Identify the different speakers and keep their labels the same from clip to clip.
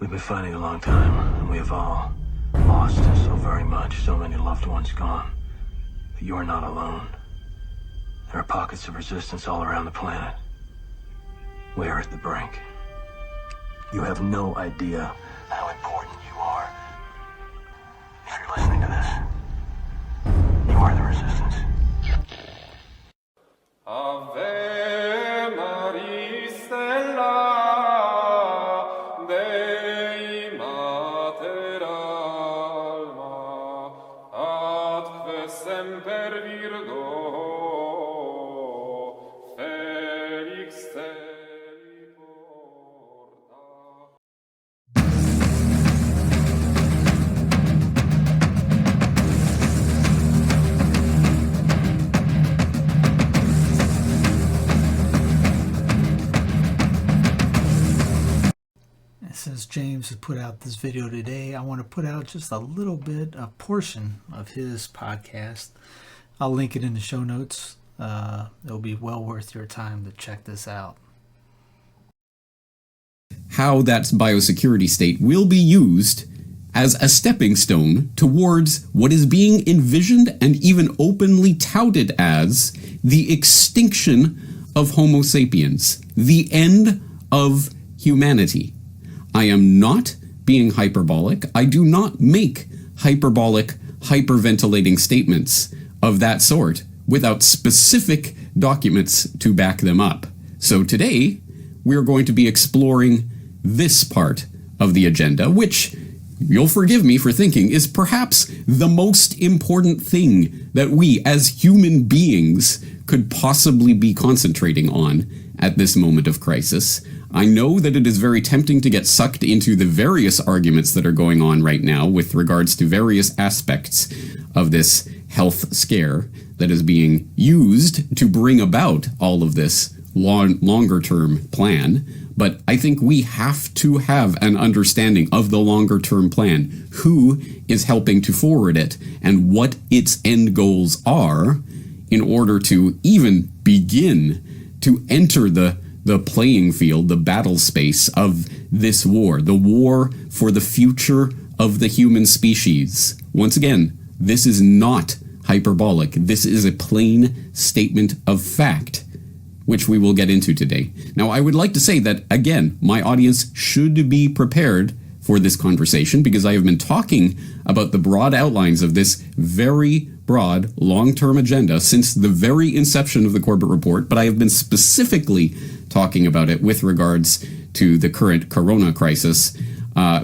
Speaker 1: We've been fighting a long time, and we have all lost so very much, so many loved ones gone. But you are not alone. There are pockets of resistance all around the planet. We are at the brink. You have no idea how important you are. If you're listening to this, you are the resistance.
Speaker 2: Ave Maria Stella, Dei Mater Alma, atque semper Virgo, Felix te porta.
Speaker 3: Since James has put out this video today, I want to put out just a little bit, a portion of his podcast. I'll link it in the show notes. It'll be well worth your time to check this out.
Speaker 4: How that biosecurity state will be used as a stepping stone towards what is being envisioned and even openly touted as the extinction of Homo sapiens, the end of humanity. I am not being hyperbolic. I do not make hyperbolic, hyperventilating statements of that sort without specific documents to back them up. So today, we're going to be exploring this part of the agenda, which, you'll forgive me for thinking, is perhaps the most important thing that we as human beings could possibly be concentrating on at this moment of crisis. I know that it is very tempting to get sucked into the various arguments that are going on right now with regards to various aspects of this health scare that is being used to bring about all of this longer-term plan. But I think we have to have an understanding of the longer-term plan, who is helping to forward it, and what its end goals are, in order to even begin to enter the playing field, the battle space of this war, the war for the future of the human species. Once again, this is not hyperbolic. This is a plain statement of fact, which we will get into today. Now, I would like to say that, again, my audience should be prepared for this conversation, because I have been talking about the broad outlines of this very broad, long-term agenda since the very inception of the Corbett Report, but I have been specifically talking about it with regards to the current corona crisis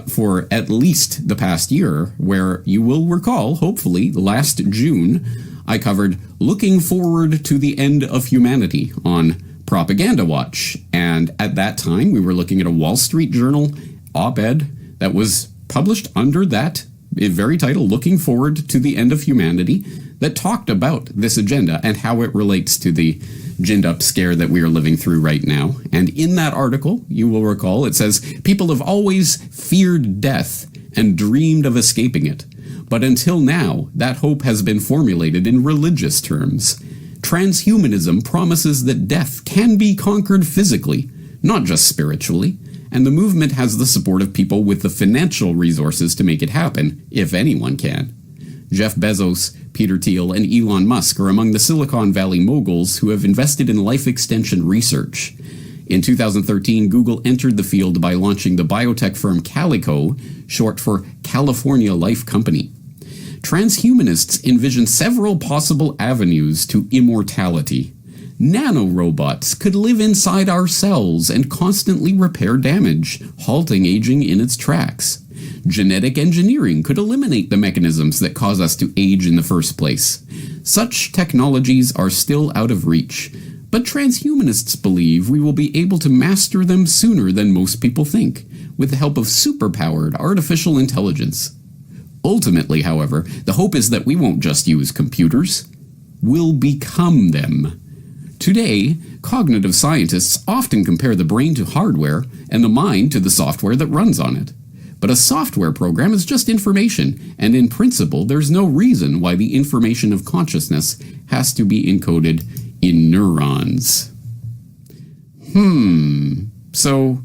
Speaker 4: for at least the past year, where you will recall, hopefully, last June, I covered looking forward to the end of humanity on Propaganda Watch. And at that time, we were looking at a Wall Street Journal op-ed that was published under that very title, Looking Forward to the End of Humanity, that talked about this agenda and how it relates to the ginned-up scare that we are living through right now. And in that article, you will recall, it says, people have always feared death and dreamed of escaping it. But until now, that hope has been formulated in religious terms. Transhumanism promises that death can be conquered physically, not just spiritually, and the movement has the support of people with the financial resources to make it happen, if anyone can. Jeff Bezos, Peter Thiel, and Elon Musk are among the Silicon Valley moguls who have invested in life extension research. In 2013, Google entered the field by launching the biotech firm Calico, short for California Life Company. Transhumanists envision several possible avenues to immortality. Nanorobots could live inside our cells and constantly repair damage, halting aging in its tracks. Genetic engineering could eliminate the mechanisms that cause us to age in the first place. Such technologies are still out of reach, but transhumanists believe we will be able to master them sooner than most people think, with the help of superpowered artificial intelligence. Ultimately, however, the hope is that we won't just use computers, we'll become them. Today, cognitive scientists often compare the brain to hardware and the mind to the software that runs on it. But a software program is just information, and in principle, there's no reason why the information of consciousness has to be encoded in neurons. So,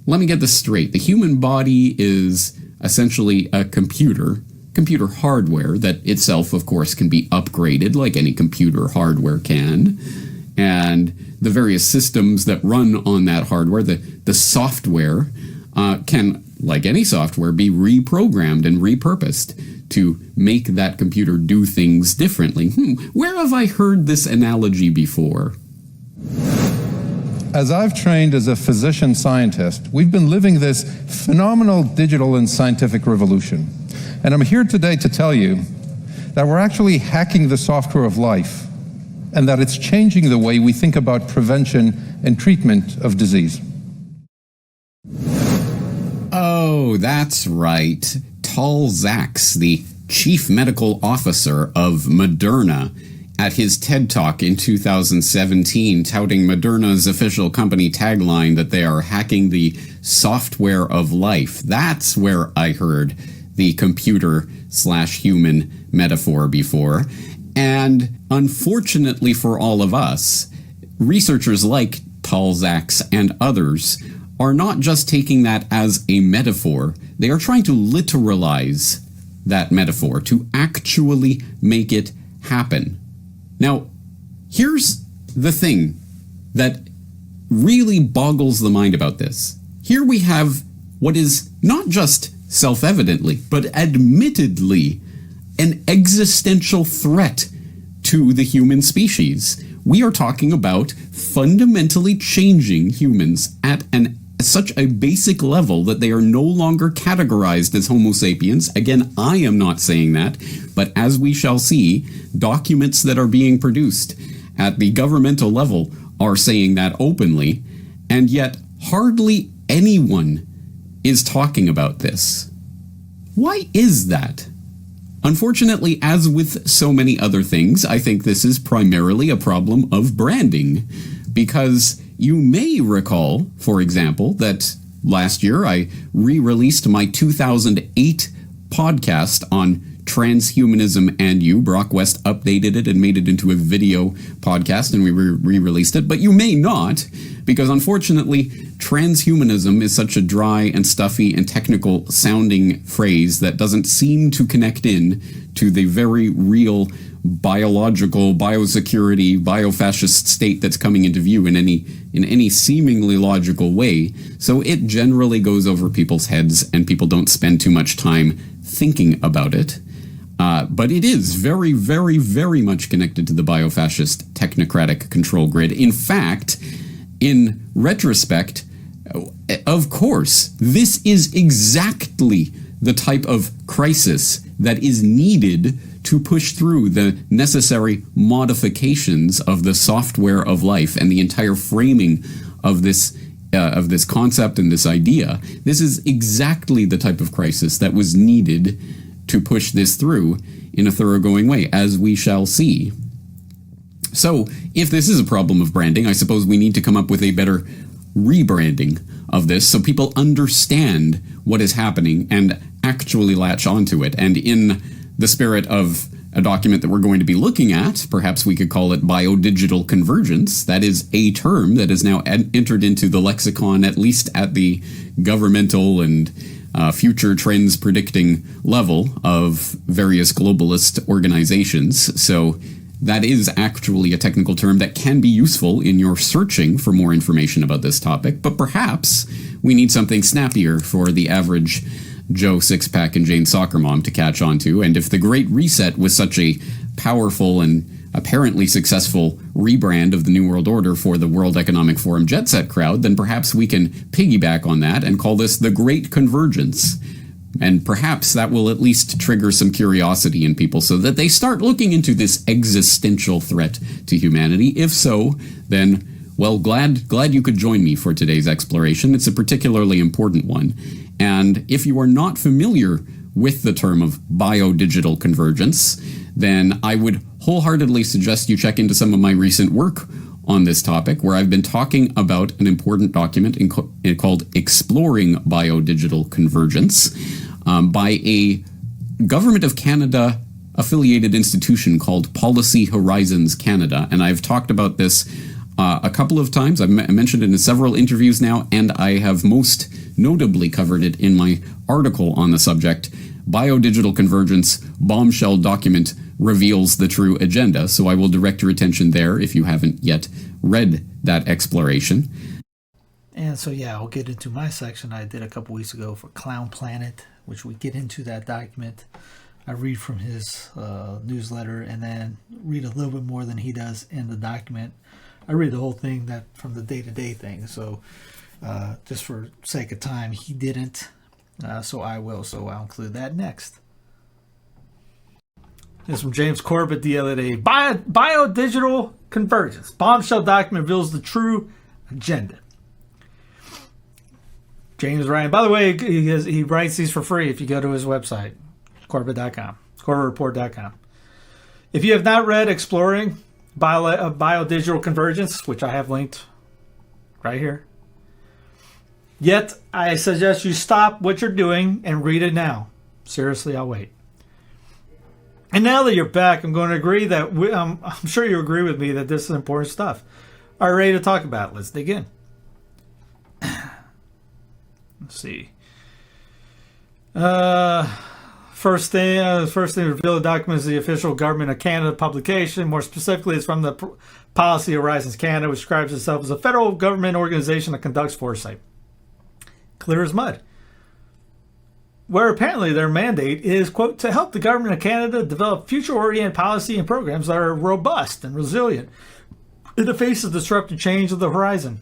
Speaker 4: let me get this straight. The human body is essentially a computer hardware that itself, of course, can be upgraded like any computer hardware can. And the various systems that run on that hardware, the software, can, like any software, be reprogrammed and repurposed to make that computer do things differently. Where have I heard this analogy before?
Speaker 5: As I've trained as a physician scientist, we've been living this phenomenal digital and scientific revolution. And I'm here today to tell you that we're actually hacking the software of life, and that it's changing the way we think about prevention and treatment of disease.
Speaker 4: Oh, that's right. Tal Zaks, the chief medical officer of Moderna, at his TED Talk in 2017, touting Moderna's official company tagline that they are hacking the software of life. That's where I heard the computer/human metaphor before. And unfortunately for all of us, researchers like Tal Zaks and others are not just taking that as a metaphor, they are trying to literalize that metaphor to actually make it happen. Now, here's the thing that really boggles the mind about this. Here we have what is not just self-evidently, but admittedly an existential threat to the human species. We are talking about fundamentally changing humans at such a basic level that they are no longer categorized as Homo sapiens. Again, I am not saying that, but as we shall see, documents that are being produced at the governmental level are saying that openly, and yet hardly anyone is talking about this. Why is that? Unfortunately, as with so many other things, I think this is primarily a problem of branding, because you may recall, for example, that last year I re-released my 2008 podcast on transhumanism and you. Brock West updated it and made it into a video podcast, and we re-released it. But you may not, because unfortunately, transhumanism is such a dry and stuffy and technical sounding phrase that doesn't seem to connect in to the very real biological, biosecurity, biofascist state that's coming into view in any seemingly logical way. So it generally goes over people's heads, and people don't spend too much time thinking about it. But it is very, very, very much connected to the biofascist technocratic control grid. In fact, in retrospect, of course, this is exactly the type of crisis that is needed to push through the necessary modifications of the software of life and the entire framing of this concept and this idea. This is exactly the type of crisis that was needed to push this through in a thoroughgoing way, as we shall see. So, if this is a problem of branding, I suppose we need to come up with a better rebranding of this so people understand what is happening and actually latch onto it. And in the spirit of a document that we're going to be looking at, perhaps we could call it biodigital convergence. That is a term that is now entered into the lexicon, at least at the governmental and future trends predicting level of various globalist organizations. So that is actually a technical term that can be useful in your searching for more information about this topic, but perhaps we need something snappier for the average Joe Sixpack and Jane Soccer Mom to catch on to. And if the Great Reset was such a powerful and apparently successful rebrand of the New World Order for the World Economic Forum jet set crowd, then perhaps we can piggyback on that and call this the Great Convergence. And perhaps that will at least trigger some curiosity in people so that they start looking into this existential threat to humanity. If so, then, well, glad you could join me for today's exploration. It's a particularly important one. And if you are not familiar with the term of biodigital convergence, then I would wholeheartedly suggest you check into some of my recent work on this topic, where I've been talking about an important document called Exploring Biodigital Convergence by a Government of Canada affiliated institution called Policy Horizons Canada. And I've talked about this a couple of times. I've mentioned it in several interviews now, and I have most notably covered it in my article on the subject. Biodigital convergence bombshell document reveals the true agenda. So I will direct your attention there if you haven't yet read that exploration.
Speaker 3: And so, yeah, I'll get into my section I did a couple weeks ago for Clown Planet, which we get into that document. I read from his newsletter and then read a little bit more than he does in the document. I read the whole thing that from the day-to-day thing. So just for sake of time, he didn't. So I will. So I'll include that next. This is from James Corbett the other day. Biodigital convergence. Bombshell document reveals the true agenda. James Ryan. By the way, he writes these for free if you go to his website, Corbett.com, CorbettReport.com. If you have not read Exploring Biodigital Convergence, which I have linked right here, yet I suggest you stop what you're doing and read it now. Seriously, I'll wait. And now that you're back, I'm going to agree that I'm sure you agree with me that this is important stuff. Are you ready to talk about it? Let's dig in. Let's see. First thing to reveal the document is the official Government of Canada publication. More specifically, it's from the Policy Horizons Canada, which describes itself as a federal government organization that conducts foresight. Clear as mud. Where apparently their mandate is, quote, to help the Government of Canada develop future-oriented policy and programs that are robust and resilient in the face of disruptive change on the horizon.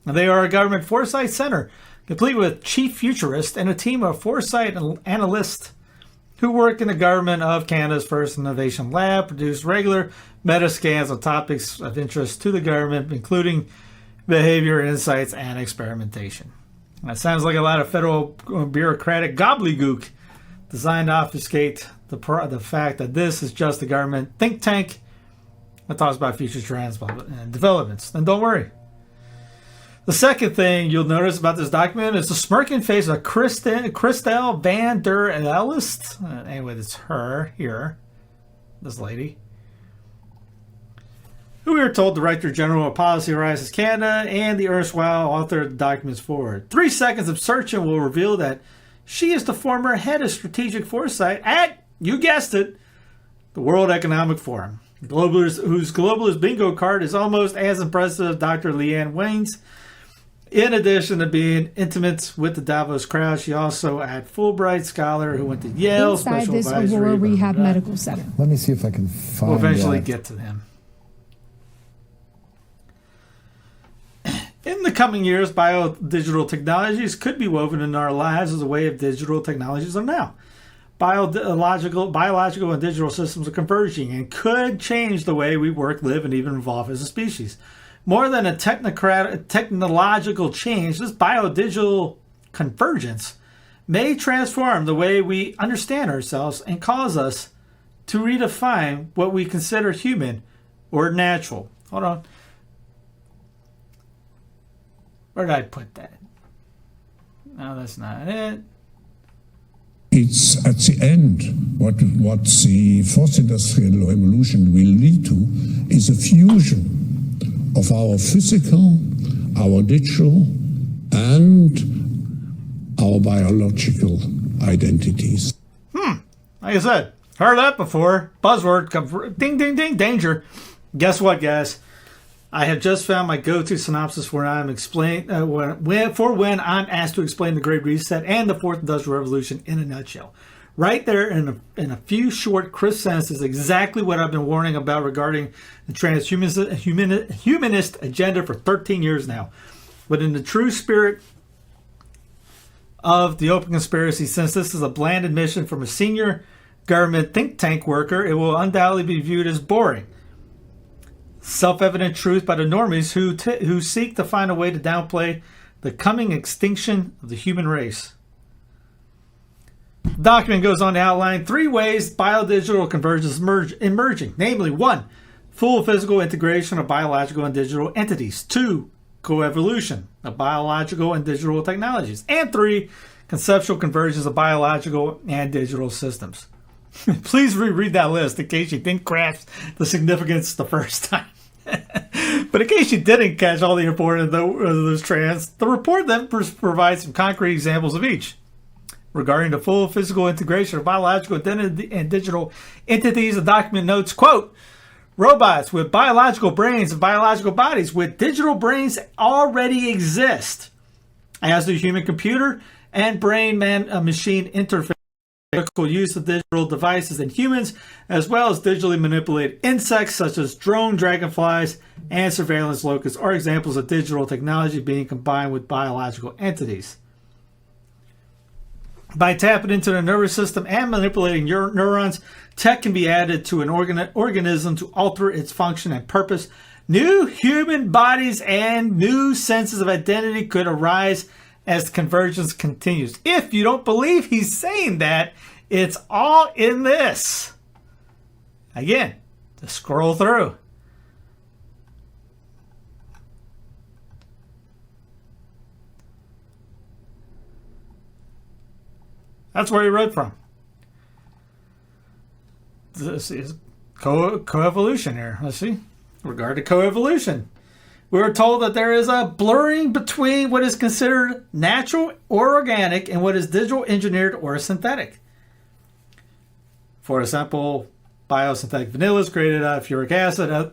Speaker 3: And they are a government foresight center, complete with chief futurist and a team of foresight analysts who work in the Government of Canada's first innovation lab, produce regular meta scans on topics of interest to the government, including behavior insights and experimentation. That sounds like a lot of federal bureaucratic gobbledygook designed to obfuscate the fact that this is just a government think tank that talks about future trends and developments. Then don't worry. The second thing you'll notice about this document is the smirking face of Christel van der Elst. Anyway, it's her here, this lady, who we are told Director General of Policy Horizons Canada and the erstwhile author of the documents forward. 3 seconds of searching will reveal that she is the former head of strategic foresight at, you guessed it, the World Economic Forum. Whose globalist bingo card is almost as impressive as Dr. Leanne Wayne's. In addition to being intimate with the Davos crowd, she also a Fulbright scholar who went to Yale.
Speaker 6: Inside this Aurora Rehab Medical Center.
Speaker 5: Let me see if I can find
Speaker 3: We'll eventually get to them. In the coming years, biodigital technologies could be woven into our lives as a way of digital technologies are now. Biological and digital systems are converging and could change the way we work, live, and even evolve as a species. More than a technological change, this biodigital convergence may transform the way we understand ourselves and cause us to redefine what we consider human or natural. Hold on. Where did I put that? No, that's not it.
Speaker 7: It's at the end, what the fourth industrial revolution will lead to is a fusion of our physical, our digital, and our biological identities.
Speaker 3: Like I said, heard that before. Buzzword, ding, ding, ding, danger. Guess what, guys? I have just found my go-to synopsis when I'm when I'm asked to explain the Great Reset and the Fourth Industrial Revolution in a nutshell. Right there in a few short, crisp sentences, exactly what I've been warning about regarding the transhumanist agenda for 13 years now. But in the true spirit of the open conspiracy, since this is a bland admission from a senior government think tank worker, it will undoubtedly be viewed as boring. Self-evident truth by the normies who seek to find a way to downplay the coming extinction of the human race. The document goes on to outline 3 ways biodigital convergence is emerging. Namely, 1, full physical integration of biological and digital entities. 2, coevolution of biological and digital technologies. And 3, conceptual convergence of biological and digital systems. Please reread that list in case you didn't grasp the significance the first time. But in case you didn't catch all the importance of those strands, the report then provides some concrete examples of each. Regarding the full physical integration of biological identity and digital entities, the document notes, quote, robots with biological brains and biological bodies with digital brains already exist, as do human computer and brain-machine interface. Use of digital devices in humans, as well as digitally manipulated insects such as drone dragonflies and surveillance locusts, are examples of digital technology being combined with biological entities. By tapping into the nervous system and manipulating neurons, tech can be added to an organism to alter its function and purpose. New human bodies and new senses of identity could arise as the convergence continues. If you don't believe he's saying that, it's all in this. Again, to scroll through. That's where he wrote from. This is coevolution here. Let's see. Regard to coevolution. We are told that there is a blurring between what is considered natural or organic and what is digital engineered or synthetic. For example, biosynthetic vanilla is created out of uric acid,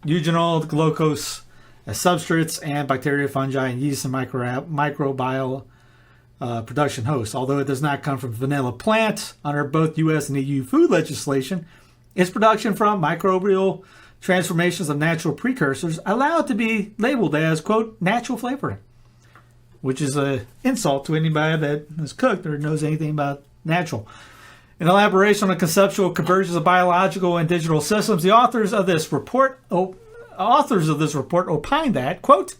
Speaker 3: eugenol, glucose as substrates, and bacteria, fungi, and yeast and microbial production hosts. Although it does not come from vanilla plants, under both U.S. and EU food legislation, its production from microbial transformations of natural precursors allow it to be labeled as, quote, natural flavoring, which is an insult to anybody that has cooked or knows anything about natural. In elaboration on the conceptual convergence of biological and digital systems, the authors of this report opine that, quote,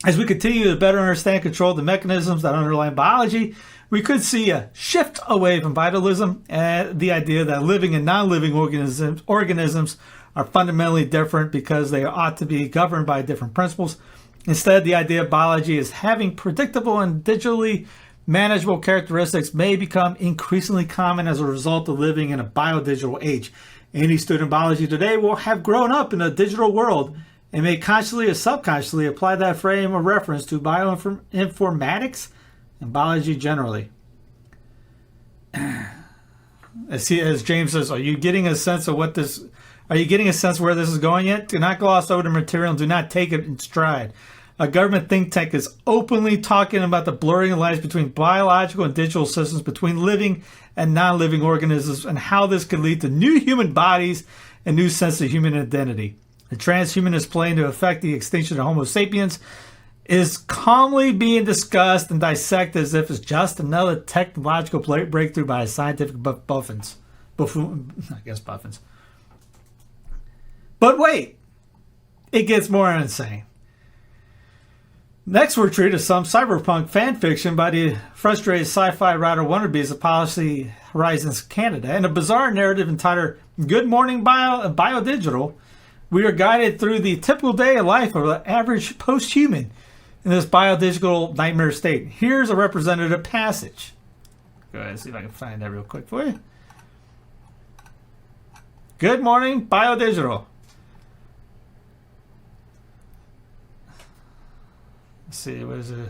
Speaker 3: as we continue to better understand and control the mechanisms that underlie biology, we could see a shift away from vitalism and the idea that living and non-living organisms are fundamentally different because they ought to be governed by different principles. Instead, the idea of biology as having predictable and digitally manageable characteristics may become increasingly common as a result of living in a biodigital age. Any student of biology today will have grown up in a digital world and may consciously or subconsciously apply that frame of reference to bioinformatics and biology generally. As James says, are you getting a sense of where this is going yet? Do not gloss over the material and do not take it in stride. A government think tank is openly talking about the blurring of lines between biological and digital systems, between living and non-living organisms, and how this could lead to new human bodies and new sense of human identity. The transhumanist plan to affect the extinction of Homo sapiens is calmly being discussed and dissected as if it's just another technological breakthrough by scientific buffins. Buffins. But wait, it gets more insane. Next, we're treated to some cyberpunk fan fiction by the frustrated sci-fi writer wannabes of Policy Horizons Canada. In a bizarre narrative entitled Good Morning Biodigital, we are guided through the typical day of life of an average post-human in this biodigital nightmare state. Here's a representative passage. Go ahead and see if I can find that real quick for you. Good morning, biodigital. Let's see, what is it?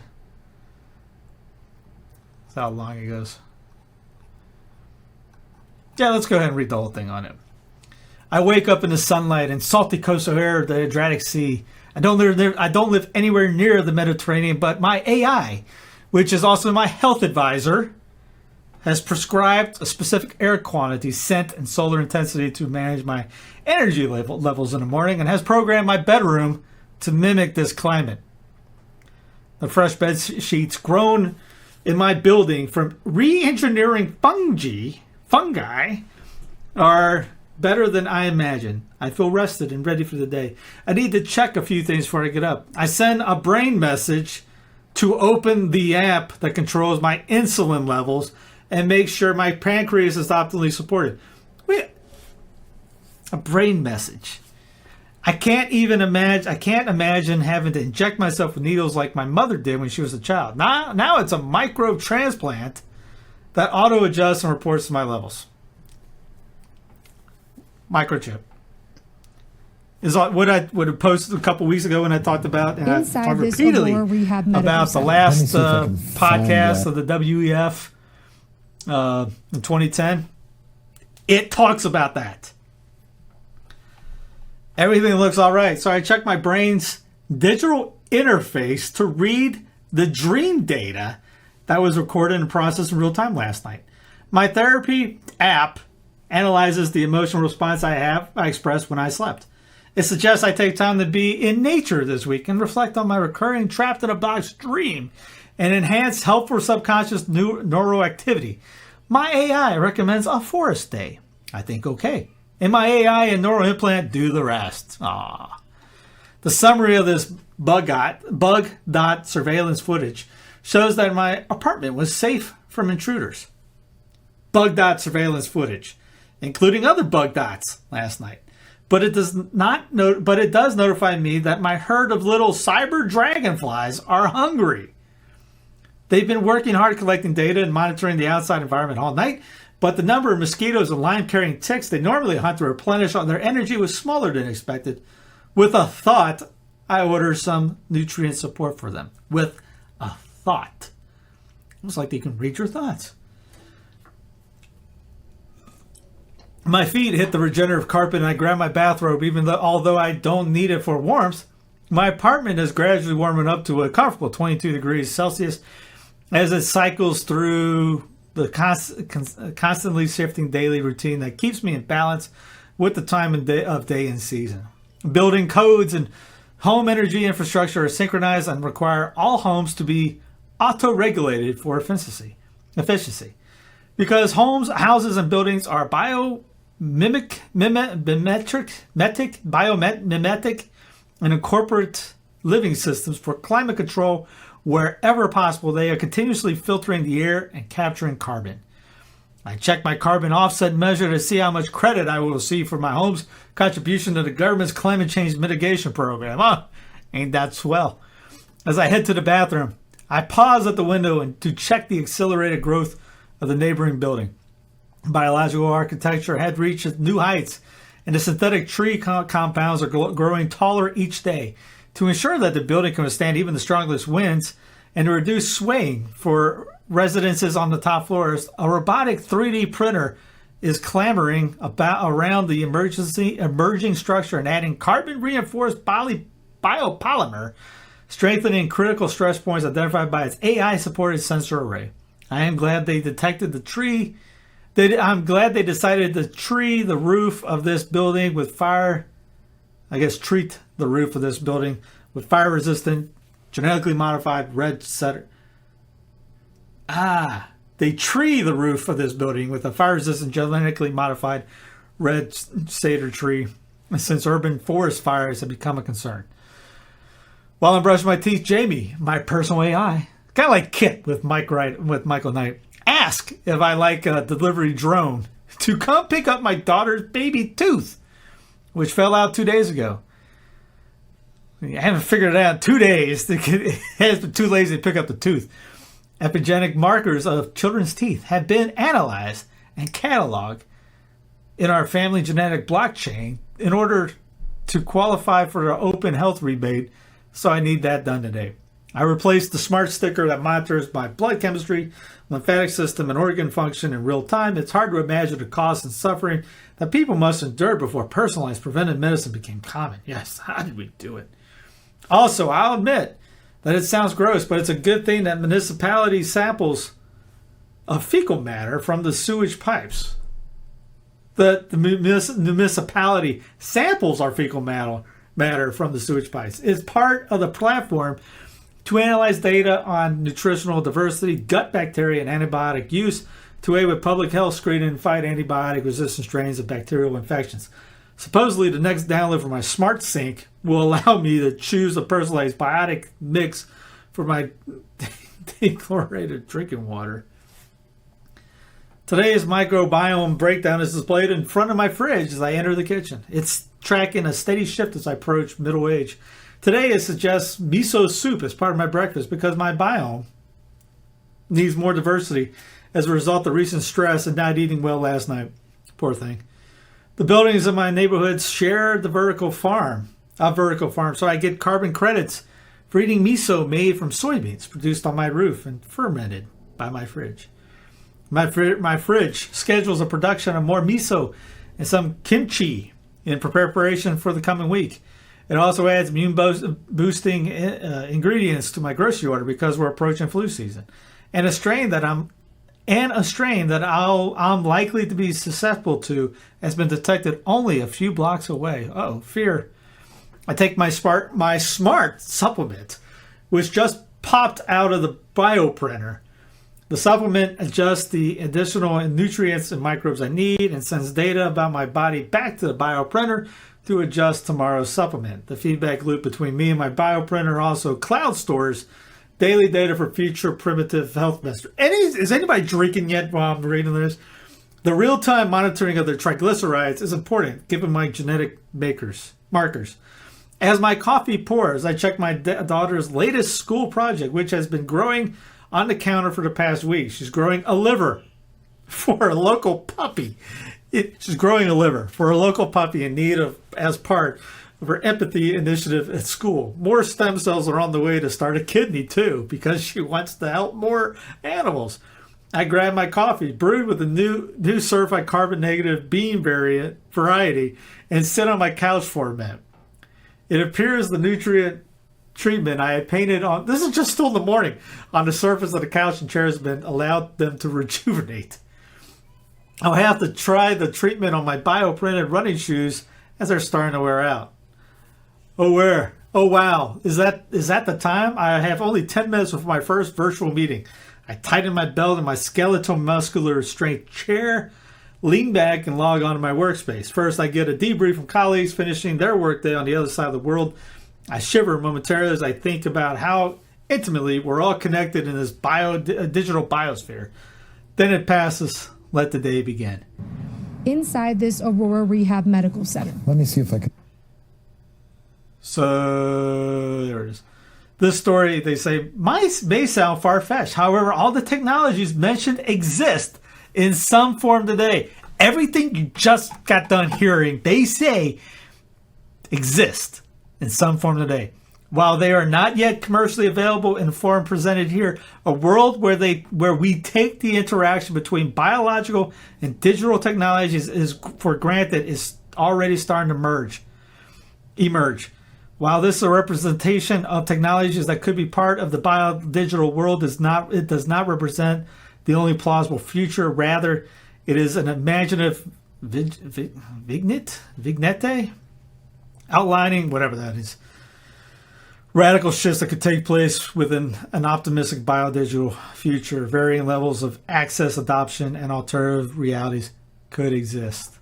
Speaker 3: That's how long it goes. Yeah, let's go ahead and read the whole thing on it. I wake up in the sunlight and salty coastal air of the Adriatic Sea. I don't live anywhere near the Mediterranean, but my AI, which is also my health advisor, has prescribed a specific air quantity, scent, and solar intensity to manage my energy levels in the morning, and has programmed my bedroom to mimic this climate. The fresh bed sheets grown in my building from re-engineering fungi are better than I imagined. I feel rested and ready for the day. I need to check a few things before I get up. I send a brain message to open the app that controls my insulin levels and make sure my pancreas is optimally supported. Wait, a brain message. I can't imagine having to inject myself with needles like my mother did when she was a child. Now it's a micro transplant that auto adjusts and reports to my levels. Microchip. is what I would have posted a couple weeks ago when I talked about, and
Speaker 6: Inside
Speaker 3: I talked
Speaker 6: this
Speaker 3: repeatedly
Speaker 6: Aurora Rehab Medical
Speaker 3: about the
Speaker 6: Center.
Speaker 3: last
Speaker 5: Let me see if I can find
Speaker 3: podcast
Speaker 5: that.
Speaker 3: of the WEF in 2010. It talks about that. Everything looks all right. So I checked my brain's digital interface to read the dream data that was recorded and processed in real time last night. My therapy app analyzes the emotional response I expressed when I slept. It suggests I take time to be in nature this week and reflect on my recurring trapped in a box dream and enhance helpful subconscious neural activity. My AI recommends a forest day. I think okay. And my AI and neural implant do the rest. Aww. The summary of this bug dot surveillance footage shows that my apartment was safe from intruders. Bug dot surveillance footage, including other bug dots last night. But it does notify me that my herd of little cyber dragonflies are hungry. They've been working hard collecting data and monitoring the outside environment all night, but the number of mosquitoes and Lyme-carrying ticks they normally hunt to replenish on their energy was smaller than expected. With a thought, I order some nutrient support for them. With a thought. Almost like they can read your thoughts. My feet hit the regenerative carpet and I grab my bathrobe, although I don't need it for warmth. My apartment is gradually warming up to a comfortable 22 degrees Celsius as it cycles through the constantly shifting daily routine that keeps me in balance with the time of day and season. Building codes and home energy infrastructure are synchronized and require all homes to be auto-regulated for efficiency. Because houses, and buildings are biomimetic, and incorporate living systems for climate control wherever possible. They are continuously filtering the air and capturing carbon. I check my carbon offset measure to see how much credit I will receive for my home's contribution to the government's climate change mitigation program. Ain't that swell? As I head to the bathroom, I pause at the window to check the accelerated growth of the neighboring building. Biological architecture had reached new heights, and the synthetic tree compounds are growing taller each day. To ensure that the building can withstand even the strongest winds and to reduce swaying for residences on the top floors, a robotic 3D printer is clambering around the emerging structure and adding carbon-reinforced biopolymer, strengthening critical stress points identified by its AI-supported sensor array. I am glad they detected the tree. I'm glad they decided to treat the roof of this building with fire-resistant, genetically modified red cedar. They tree the roof of this building with a fire-resistant, genetically modified red cedar tree since urban forest fires have become a concern. While I'm brushing my teeth, Jamie, my personal AI, kind of like Kit with Michael Knight, ask if I like a delivery drone to come pick up my daughter's baby tooth, which fell out 2 days ago. I haven't figured it out in 2 days. It has been too lazy to pick up the tooth. Epigenetic markers of children's teeth have been analyzed and cataloged in our family genetic blockchain in order to qualify for the open health rebate, so I need that done today. I replaced the smart sticker that monitors my blood chemistry, lymphatic system, and organ function in real time. It's hard to imagine the cost and suffering that people must endure before personalized preventive medicine became common. Yes, how did we do it? Also, I'll admit that it sounds gross, but it's a good thing that municipality samples of fecal matter from the sewage pipes. The municipality samples our fecal matter from the sewage pipes. It's part of the platform to analyze data on nutritional diversity, gut bacteria, and antibiotic use to aid with public health screening and fight antibiotic-resistant strains of bacterial infections. Supposedly, the next download for my smart sink will allow me to choose a personalized biotic mix for my dechlorinated drinking water. Today's microbiome breakdown is displayed in front of my fridge as I enter the kitchen. It's tracking a steady shift as I approach middle age. Today, it suggests miso soup as part of my breakfast because my biome needs more diversity as a result of recent stress and not eating well last night. Poor thing. The buildings in my neighborhoods share the vertical farm, so I get carbon credits for eating miso made from soybeans produced on my roof and fermented by my fridge. My fridge schedules a production of more miso and some kimchi in preparation for the coming week. It also adds immune boosting ingredients to my grocery order because we're approaching flu season, and a strain that I'm likely to be susceptible to has been detected only a few blocks away. Oh, fear! I take my smart supplement, which just popped out of the bioprinter. The supplement adjusts the additional nutrients and microbes I need and sends data about my body back to the bioprinter to adjust tomorrow's supplement. The feedback loop between me and my bioprinter also cloud stores daily data for future primitive health measures. Is anybody drinking yet while I'm reading this? The real-time monitoring of their triglycerides is important given my genetic markers. As my coffee pours, I check my daughter's latest school project, which has been growing on the counter for the past week. She's growing a liver for a local puppy. She's growing a liver for a local puppy in need of, as part of her empathy initiative at school. More stem cells are on the way to start a kidney too, because she wants to help more animals. I grab my coffee, brewed with a new certified carbon negative bean variety, and sit on my couch for a minute. It appears the nutrient treatment I had painted on, this is just still in the morning, on the surface of the couch and chairs has been allowed them to rejuvenate. I'll have to try the treatment on my bioprinted running shoes as they're starting to wear out. Oh wow, is that the time? I have only 10 minutes before my first virtual meeting. I tighten my belt in my skeletal muscular strength chair, lean back and log on to my workspace. First, I get a debrief from colleagues finishing their workday on the other side of the world. I shiver momentarily as I think about how intimately we're all connected in this digital biosphere. Then it passes. Let the day begin.
Speaker 6: Inside this Aurora Rehab Medical Center.
Speaker 5: Let me see if I can.
Speaker 3: So there it is. This story, they say, may sound far-fetched. However, all the technologies mentioned exist in some form today. Everything you just got done hearing, they say, exist in some form today. While they are not yet commercially available in the form presented here, a world where we take the interaction between biological and digital technologies is for granted is already starting to emerge. While this is a representation of technologies that could be part of the biodigital world, it does not represent the only plausible future. Rather, it is an imaginative vignette outlining whatever that is. Radical shifts that could take place within an optimistic biodigital future. Varying levels of access, adoption, and alternative realities could exist.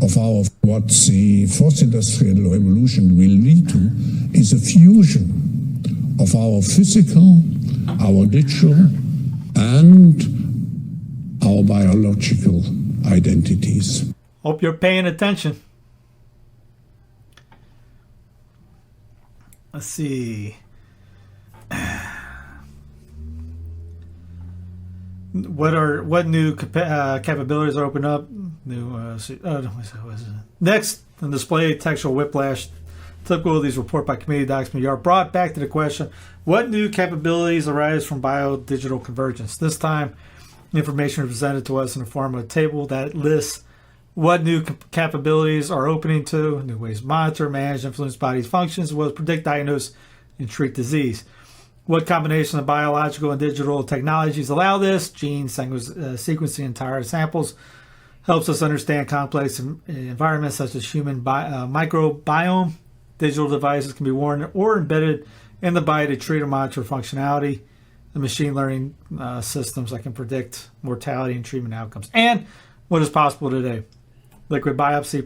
Speaker 7: Of what the fourth industrial revolution will lead to is a fusion of our physical, our digital, and our biological identities.
Speaker 3: Hope you're paying attention. Let's see. What new capabilities are open up? Next, on display, textual whiplash. Typical of these report by committee document are brought back to the question: what new capabilities arise from biodigital convergence? This time, information is presented to us in the form of a table that lists what new capabilities are opening to, new ways to monitor, manage, influence body's functions, as well as predict, diagnose, and treat disease. What combination of biological and digital technologies allow this? Gene sequencing entire samples helps us understand complex environments such as human microbiome. Digital devices can be worn or embedded in the body to treat or monitor functionality. The machine learning systems that can predict mortality and treatment outcomes. And what is possible today? Liquid biopsy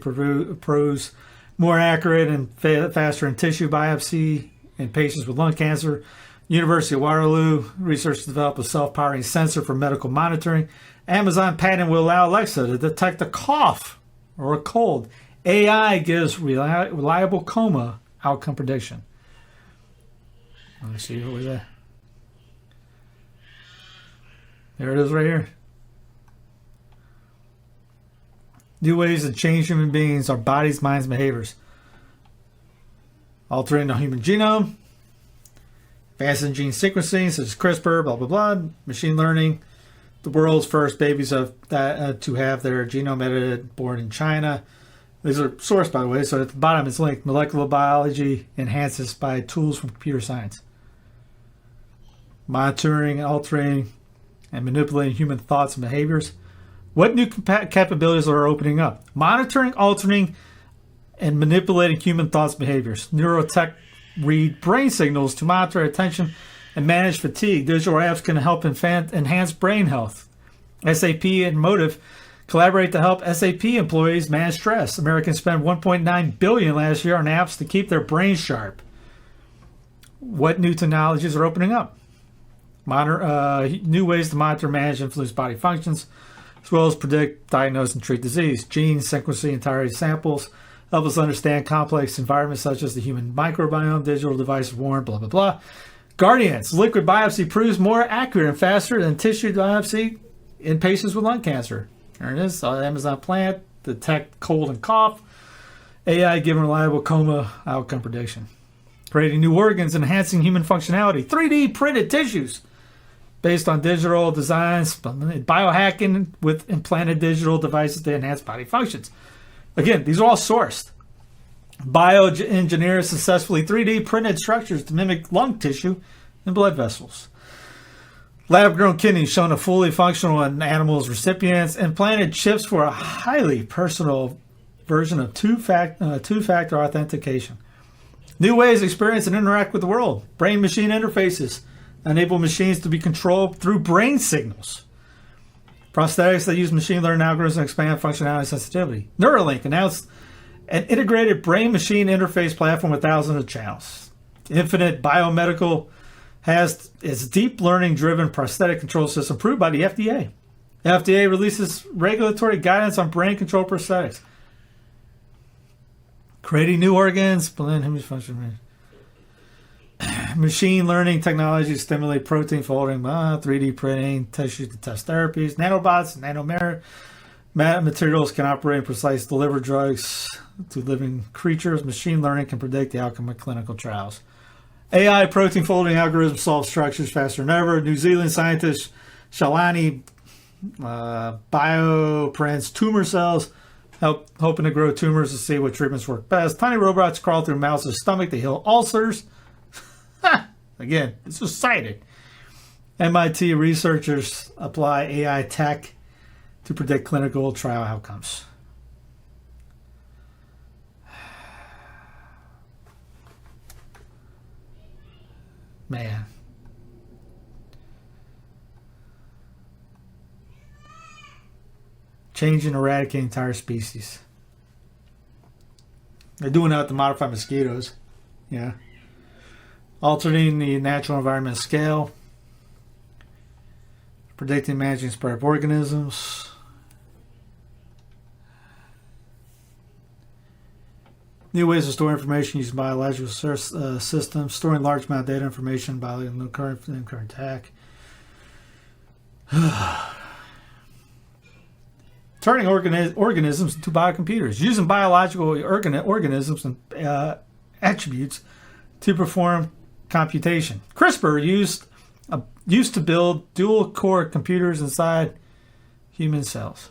Speaker 3: proves more accurate and faster in tissue biopsy in patients with lung cancer. University of Waterloo researchers developed a self-powering sensor for medical monitoring. Amazon patent will allow Alexa to detect a cough or a cold. AI gives reliable coma outcome prediction. Let me see what was that. There it is right here. New ways to change human beings, our bodies, minds, and behaviors. Altering the human genome. Advancing gene sequencing, such as CRISPR, blah, blah, blah. Machine learning. The world's first babies to have their genome edited, born in China. These are sourced, by the way, so at the bottom it's linked. Molecular biology enhances by tools from computer science. Monitoring, altering, and manipulating human thoughts and behaviors. What new capabilities are opening up? Monitoring, altering, and manipulating human thoughts and behaviors. Neurotech read brain signals to monitor attention and manage fatigue. Digital apps can help enhance brain health. SAP and Motive collaborate to help SAP employees manage stress. Americans spent $1.9 billion last year on apps to keep their brains sharp. What new technologies are opening up? New ways to monitor, manage, influence body functions, as well as predict, diagnose, and treat disease. Gene sequencing entire samples help us understand complex environments such as the human microbiome, digital devices worn, blah, blah, blah. Guardians. Liquid biopsy proves more accurate and faster than tissue biopsy in patients with lung cancer. There it is. Amazon plant. Detect cold and cough. AI giving reliable coma outcome prediction. Creating new organs, enhancing human functionality. 3D printed tissues based on digital designs. Biohacking with implanted digital devices to enhance body functions. Again, these are all sourced. Bioengineers successfully 3D printed structures to mimic lung tissue and blood vessels. Lab-grown kidneys shown a fully functional in animals recipients. Implanted chips for a highly personal version of two-factor authentication. New ways to experience and interact with the world. Brain-machine interfaces enable machines to be controlled through brain signals. Prosthetics that use machine learning algorithms and expand functionality and sensitivity. Neuralink announced an integrated brain-machine interface platform with thousands of channels. Infinite Biomedical has its deep learning-driven prosthetic control system approved by the FDA. The FDA releases regulatory guidance on brain-controlled prosthetics. Creating new organs, machine learning technology stimulate protein folding, 3D printing, tissue to test therapies, nanobots, materials can operate in precise deliver drugs to living creatures. Machine learning can predict the outcome of clinical trials. AI protein folding algorithms solve structures faster than ever. New Zealand scientist Shalani bioprints tumor cells, hoping to grow tumors to see what treatments work best. Tiny robots crawl through mouse's stomach to heal ulcers. Again, this was cited. MIT researchers apply AI tech to predict clinical trial outcomes. Man. Change and eradicate entire species. They're doing that to modify mosquitoes. Yeah. Altering the natural environment scale. Predicting and managing spread of organisms. New ways to store information using biological systems. Storing large amount of data information by the current attack. Turning organisms into biocomputers. Using biological organisms and attributes to perform computation. CRISPR used to build dual-core computers inside human cells.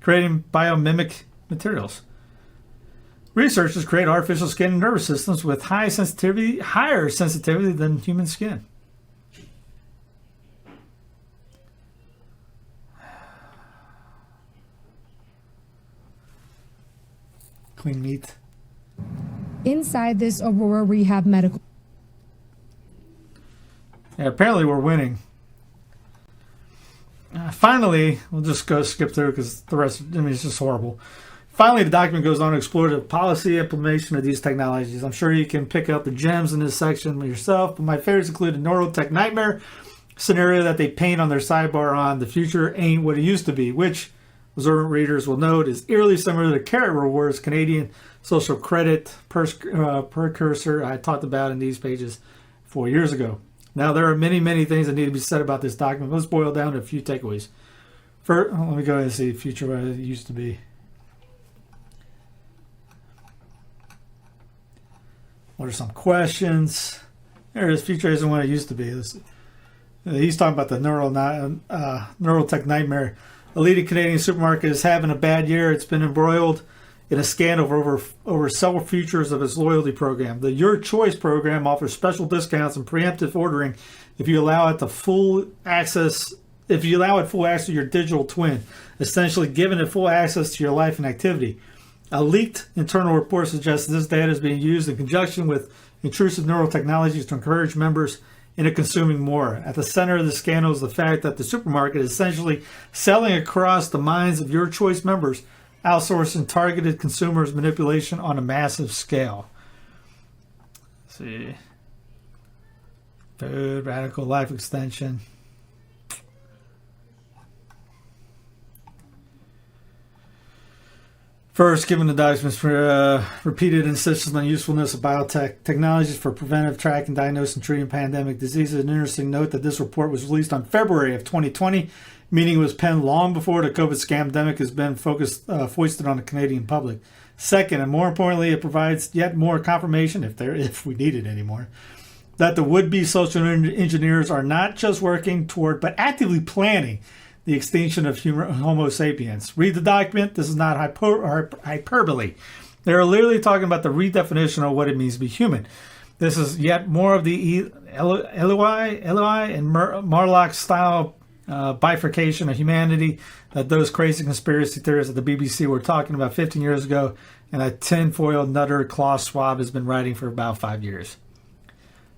Speaker 3: Creating biomimic materials. Researchers create artificial skin and nervous systems with higher sensitivity than human skin. Clean meat.
Speaker 6: Inside this Aurora Rehab Medical.
Speaker 3: Yeah, apparently we're winning. Finally, we'll just go skip through because the rest, it's just horrible. Finally, the document goes on to explore the policy implementation of these technologies. I'm sure you can pick up the gems in this section yourself, but my favorites include a neurotech nightmare scenario that they paint on their sidebar on the future ain't what it used to be, which observant readers will note is eerily similar to the carrot rewards Canadian social credit precursor I talked about in these pages 4 years ago. Now, there are many, many things that need to be said about this document. Let's boil down to a few takeaways. First, let me go ahead and see future what it used to be. What are some questions? There it is. Future isn't what it used to be. He's talking about the neurotech nightmare. A leading Canadian supermarket is having a bad year. It's been embroiled in a scandal over several features of its loyalty program. The Your Choice program offers special discounts and preemptive ordering if you allow it full access to your digital twin, essentially giving it full access to your life and activity. A leaked internal report suggests this data is being used in conjunction with intrusive neural technologies to encourage members into consuming more. At the center of the scandal is the fact that the supermarket is essentially selling across the minds of Your Choice members, outsourcing targeted consumers manipulation on a massive scale. Let's see. Food, radical life extension. First, given the documents for repeated insistence on usefulness of biotech technologies for preventive tracking, diagnosing, and treating pandemic diseases, an interesting note that this report was released on February of 2020, meaning it was penned long before the COVID scamdemic has been foisted on the Canadian public. Second, and more importantly, it provides yet more confirmation, if we need it anymore, that the would-be social engineers are not just working toward, but actively planning the extinction of Homo sapiens. Read the document. This is not hyperbole. They're literally talking about the redefinition of what it means to be human. This is yet more of the Eloi and Marlock style bifurcation of humanity that those crazy conspiracy theorists at the BBC were talking about 15 years ago, and a tinfoil nutter Klaus Schwab has been writing for about 5 years.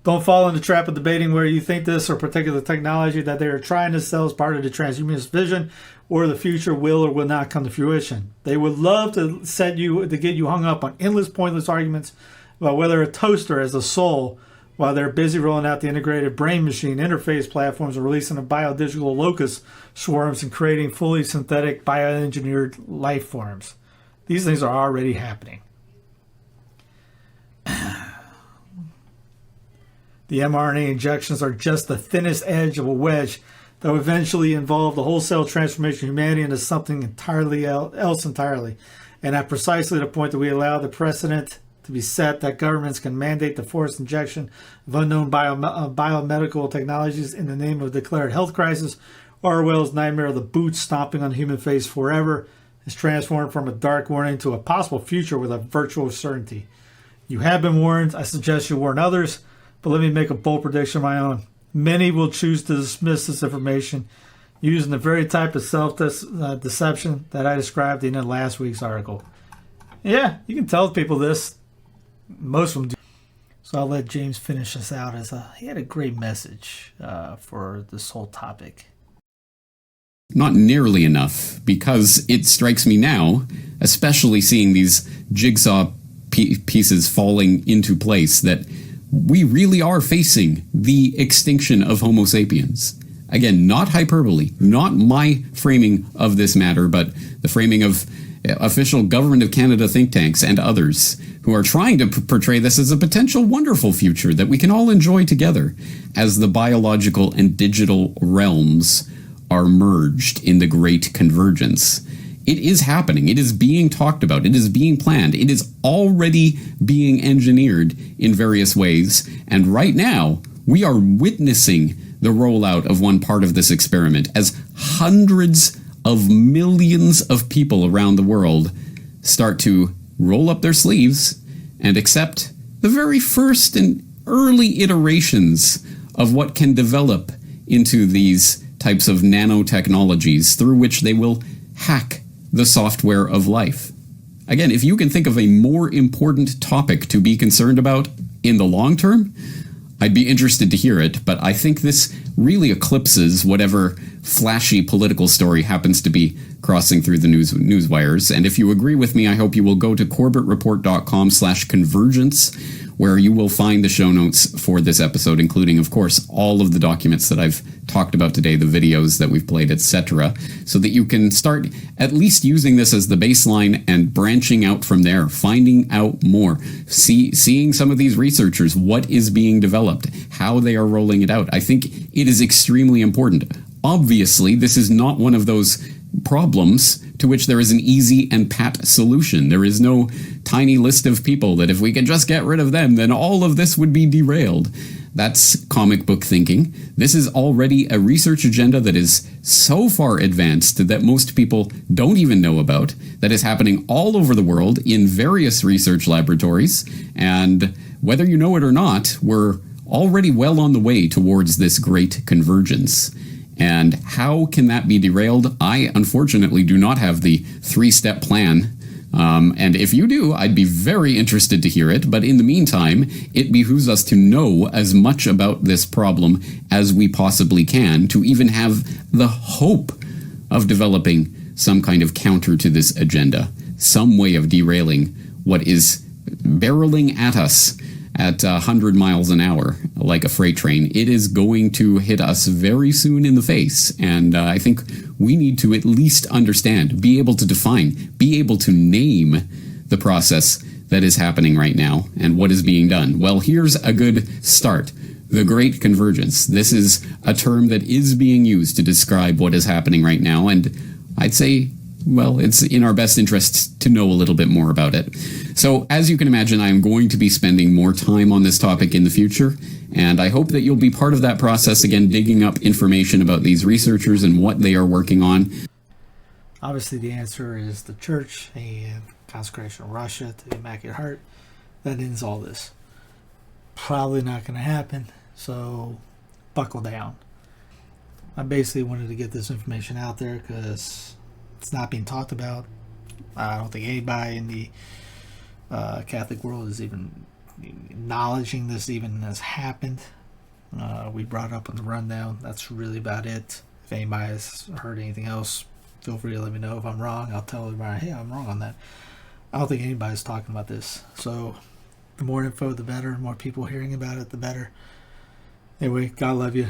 Speaker 3: Don't fall in the trap of debating where you think this or particular technology that they are trying to sell as part of the transhumanist vision or the future will or will not come to fruition. They would love to get you hung up on endless pointless arguments about whether a toaster has a soul while they're busy rolling out the integrated brain-machine interface platforms and releasing the biodigital locust swarms and creating fully synthetic bioengineered life forms. These things are already happening. The mRNA injections are just the thinnest edge of a wedge that will eventually involve the wholesale transformation of humanity into something entirely else entirely. And at precisely the point that we allow the precedent to be set that governments can mandate the forced injection of unknown biomedical technologies in the name of a declared health crisis, Orwell's nightmare of the boots stomping on the human face forever is transformed from a dark warning to a possible future with a virtual certainty. You have been warned. I suggest you warn others. But let me make a bold prediction of my own. Many will choose to dismiss this information using the very type of self-deception that I described in last week's article. Yeah, you can tell people this. Most of them do. So I'll let James finish us out he had a great message for this whole topic.
Speaker 4: Not nearly enough, because it strikes me now, especially seeing these jigsaw pieces falling into place, that we really are facing the extinction of Homo sapiens. Again, not hyperbole, not my framing of this matter, but the framing of official Government of Canada think tanks and others who are trying to portray this as a potential wonderful future that we can all enjoy together as the biological and digital realms are merged in the great convergence. It is happening. It is being talked about. It is being planned. It is already being engineered in various ways. And right now, we are witnessing the rollout of one part of this experiment as hundreds of millions of people around the world start to roll up their sleeves and accept the very first and early iterations of what can develop into these types of nanotechnologies through which they will hack the software of life. Again, if you can think of a more important topic to be concerned about in the long term, I'd be interested to hear it, but I think this really eclipses whatever flashy political story happens to be crossing through the news wires. And if you agree with me, I hope you will go to corbettreport.com/convergence, where you will find the show notes for this episode, including, of course, all of the documents that I've talked about today, the videos that we've played, etc., so that you can start at least using this as the baseline and branching out from there, finding out more, seeing some of these researchers, what is being developed, how they are rolling it out. I think it is extremely important. Obviously, this is not one of those problems to which there is an easy and pat solution. There is no tiny list of people that if we could just get rid of them, then all of this would be derailed. That's comic book thinking. This is already a research agenda that is so far advanced that most people don't even know about, that is happening all over the world in various research laboratories, and whether you know it or not, we're already well on the way towards this great convergence. And how can that be derailed? I, unfortunately, do not have the 3-step plan. And if you do, I'd be very interested to hear it. But in the meantime, it behooves us to know as much about this problem as we possibly can to even have the hope of developing some kind of counter to this agenda, some way of derailing what is barreling at us at 100 miles an hour like a freight train. It is going to hit us very soon in the face, and I think we need to at least understand, be able to define, be able to name the process that is happening right now and what is being done. Well, here's a good start. The Great Convergence. This is a term that is being used to describe what is happening right now, and I'd say, well, it's in our best interest to know a little bit more about it. So, as you can imagine, I am going to be spending more time on this topic in the future, and I hope that you'll be part of that process, again, digging up information about these researchers and what they are working on.
Speaker 3: Obviously, the answer is the church and consecration of Russia to the Immaculate Heart. That ends all this. Probably not going to happen, so buckle down. I basically wanted to get this information out there because it's not being talked about. I don't think anybody in the Catholic world is even acknowledging this even has happened. We brought it up on the rundown. That's really about it. If anybody has heard anything else, feel free to let me know. If I'm wrong, I'll tell everybody, hey, I'm wrong on that. I don't think anybody's talking about this. So the more info, the better. The more people hearing about it, the better. Anyway, God love you.